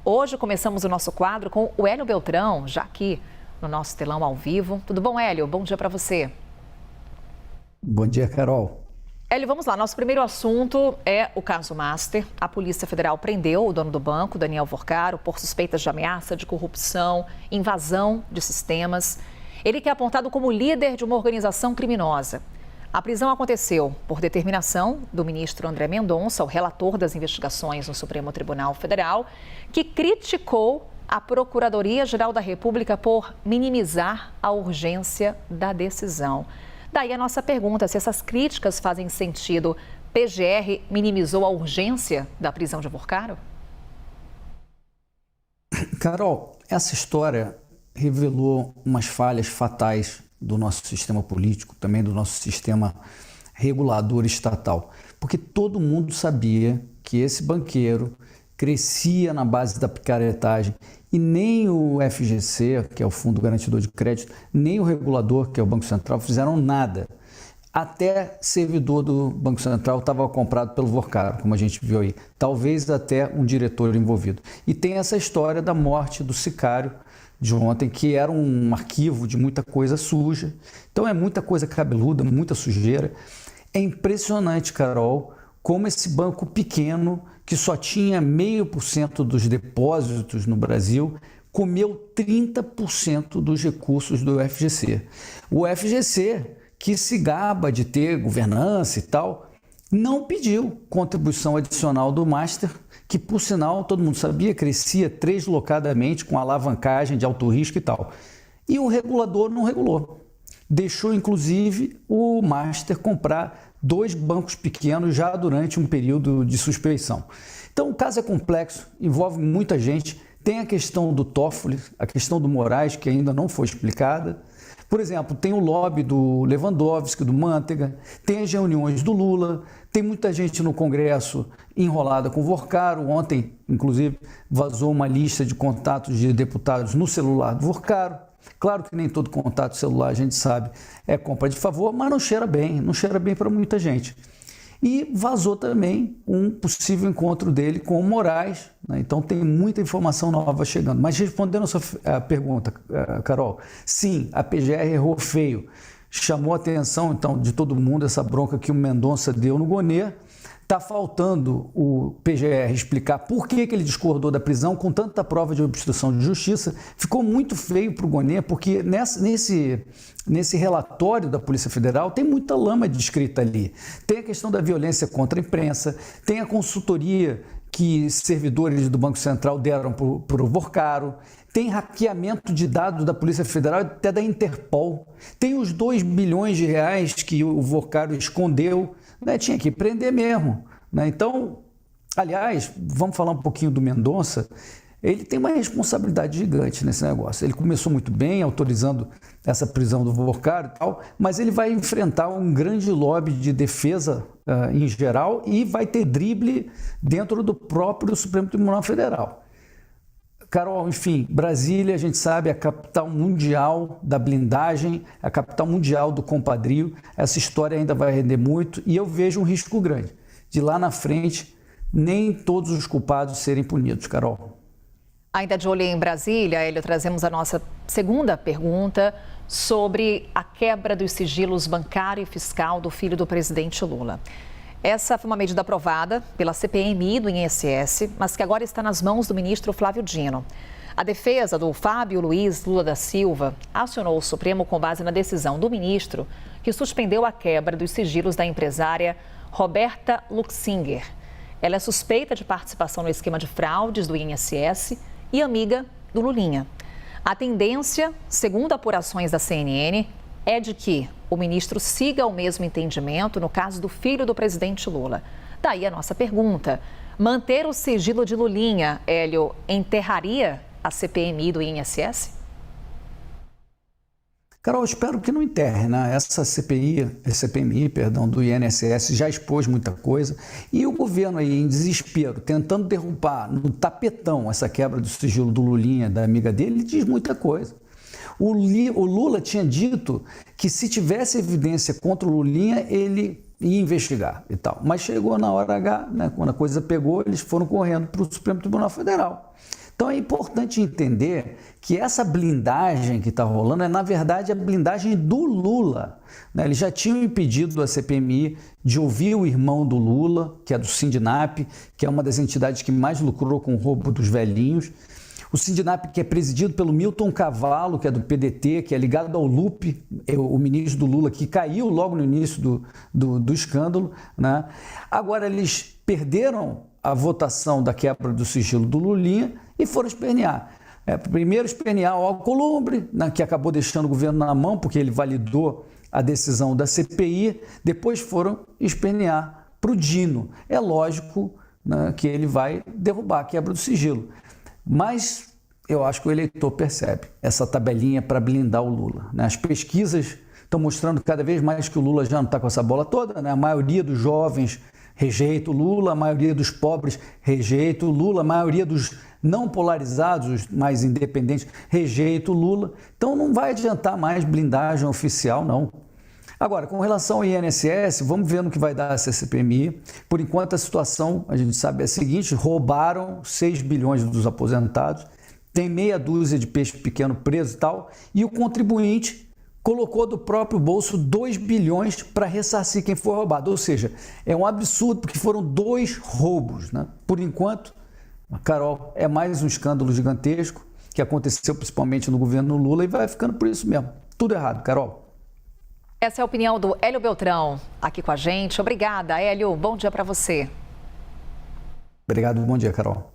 Hoje começamos o nosso quadro com o Hélio Beltrão, já aqui no nosso telão ao vivo. Tudo bom, Hélio? Bom dia para você. Bom dia, Carol. Hélio, vamos lá. Nosso primeiro assunto é o caso Master. A Polícia Federal prendeu o dono do banco, Daniel Vorcaro, por suspeitas de ameaça, de corrupção, invasão de sistemas. Ele que é apontado como líder de uma organização criminosa. A prisão aconteceu por determinação do ministro André Mendonça, o relator das investigações no Supremo Tribunal Federal, que criticou a Procuradoria-Geral da República por minimizar a urgência da decisão. Daí a nossa pergunta, se essas críticas fazem sentido. PGR minimizou a urgência da prisão de Vorcaro? Carol, essa história revelou umas falhas fatais do nosso sistema político, também do nosso sistema regulador estatal. Porque todo mundo sabia que esse banqueiro crescia na base da picaretagem e nem o FGC, que é o Fundo Garantidor de Crédito, nem o regulador, que é o Banco Central, fizeram nada. Até servidor do Banco Central estava comprado pelo Vorcaro, como a gente viu aí. Talvez até um diretor envolvido. E tem essa história da morte do sicário de ontem, que era um arquivo de muita coisa suja. Então é muita coisa cabeluda, muita sujeira. É impressionante, Carol, como esse banco pequeno, que só tinha 0,5% dos depósitos no Brasil, comeu 30% dos recursos do FGC. O FGC, que se gaba de ter governança e tal, não pediu contribuição adicional do Master, que, por sinal, todo mundo sabia, crescia deslocadamente com alavancagem de alto risco e tal. E o regulador não regulou. Deixou, inclusive, o Master comprar 2 bancos pequenos já durante um período de suspeição. Então, o caso é complexo, envolve muita gente. Tem a questão do Toffoli, a questão do Moraes, que ainda não foi explicada. Por exemplo, tem o lobby do Lewandowski, do Manteiga, tem as reuniões do Lula, tem muita gente no Congresso enrolada com o Vorcaro. Ontem, inclusive, vazou uma lista de contatos de deputados no celular do Vorcaro. Claro que nem todo contato celular, a gente sabe, é compra de favor, mas não cheira bem para muita gente. E vazou também um possível encontro dele com o Moraes, né? Então tem muita informação nova chegando. Mas respondendo a sua pergunta, Carol, sim, a PGR errou feio. Chamou a atenção, então, de todo mundo essa bronca que o Mendonça deu no Gonê. Está faltando o PGR explicar por que ele discordou da prisão com tanta prova de obstrução de justiça. Ficou muito feio para o Gonê, porque nesse relatório da Polícia Federal tem muita lama descrita ali. Tem a questão da violência contra a imprensa, tem a consultoria que servidores do Banco Central deram para o Vorcaro, tem hackeamento de dados da Polícia Federal e até da Interpol, tem os 2 bilhões de reais que o Vorcaro escondeu, né? Tinha que prender mesmo, né? Então, aliás, vamos falar um pouquinho do Mendonça. Ele tem uma responsabilidade gigante nesse negócio. Ele começou muito bem, autorizando essa prisão do Vorcaro e tal, mas ele vai enfrentar um grande lobby de defesa em geral e vai ter drible dentro do próprio Supremo Tribunal Federal. Carol, enfim, Brasília, a gente sabe, é a capital mundial da blindagem, a capital mundial do compadrio. Essa história ainda vai render muito e eu vejo um risco grande de lá na frente nem todos os culpados serem punidos, Carol. Ainda de olho em Brasília, Hélio, trazemos a nossa segunda pergunta sobre a quebra dos sigilos bancário e fiscal do filho do presidente Lula. Essa foi uma medida aprovada pela CPMI do INSS, mas que agora está nas mãos do ministro Flávio Dino. A defesa do Fábio Luiz Lula da Silva acionou o Supremo com base na decisão do ministro que suspendeu a quebra dos sigilos da empresária Roberta Luxinger. Ela é suspeita de participação no esquema de fraudes do INSS e amiga do Lulinha. A tendência, segundo apurações da CNN, é de que o ministro siga o mesmo entendimento no caso do filho do presidente Lula. Daí a nossa pergunta: manter o sigilo de Lulinha, Hélio, enterraria a CPMI do INSS? Carol, espero que não enterre, né? Essa CPMI, do INSS já expôs muita coisa e o governo aí em desespero, tentando derrubar no tapetão essa quebra do sigilo do Lulinha, da amiga dele, diz muita coisa. O Lula tinha dito que se tivesse evidência contra o Lulinha, ele ia investigar e tal. Mas chegou na hora H, né, quando a coisa pegou, eles foram correndo para o Supremo Tribunal Federal. Então é importante entender que essa blindagem que está rolando é, na verdade, a blindagem do Lula, né? Eles já tinham impedido a CPMI de ouvir o irmão do Lula, que é do Sindinap, que é uma das entidades que mais lucrou com o roubo dos velhinhos. O Sindinap, que é presidido pelo Milton Cavallo, que é do PDT, que é ligado ao Lupe, o ministro do Lula, que caiu logo no início do escândalo, né? Agora eles perderam a votação da quebra do sigilo do Lulinha e foram espernear. Primeiro espernear o Alcolumbre, né, que acabou deixando o governo na mão, porque ele validou a decisão da CPI, depois foram espernear para o Dino. É lógico, né, que ele vai derrubar a quebra do sigilo. Mas eu acho que o eleitor percebe essa tabelinha para blindar o Lula, né? As pesquisas estão mostrando cada vez mais que o Lula já não está com essa bola toda, né? A maioria dos jovens rejeita o Lula, a maioria dos pobres rejeita o Lula, a maioria dos não polarizados, os mais independentes, rejeita o Lula. Então não vai adiantar mais blindagem oficial, não. Agora, com relação ao INSS, vamos ver no que vai dar essa CPMI. Por enquanto, a situação, a gente sabe, é a seguinte: roubaram 6 bilhões dos aposentados, tem meia dúzia de peixe pequeno preso e tal, e o contribuinte colocou do próprio bolso 2 bilhões para ressarcir quem foi roubado. Ou seja, é um absurdo, porque foram 2 roubos, né? Por enquanto, Carol, é mais um escândalo gigantesco que aconteceu principalmente no governo Lula e vai ficando por isso mesmo. Tudo errado, Carol. Essa é a opinião do Hélio Beltrão aqui com a gente. Obrigada, Hélio. Bom dia para você. Obrigado, bom dia, Carol.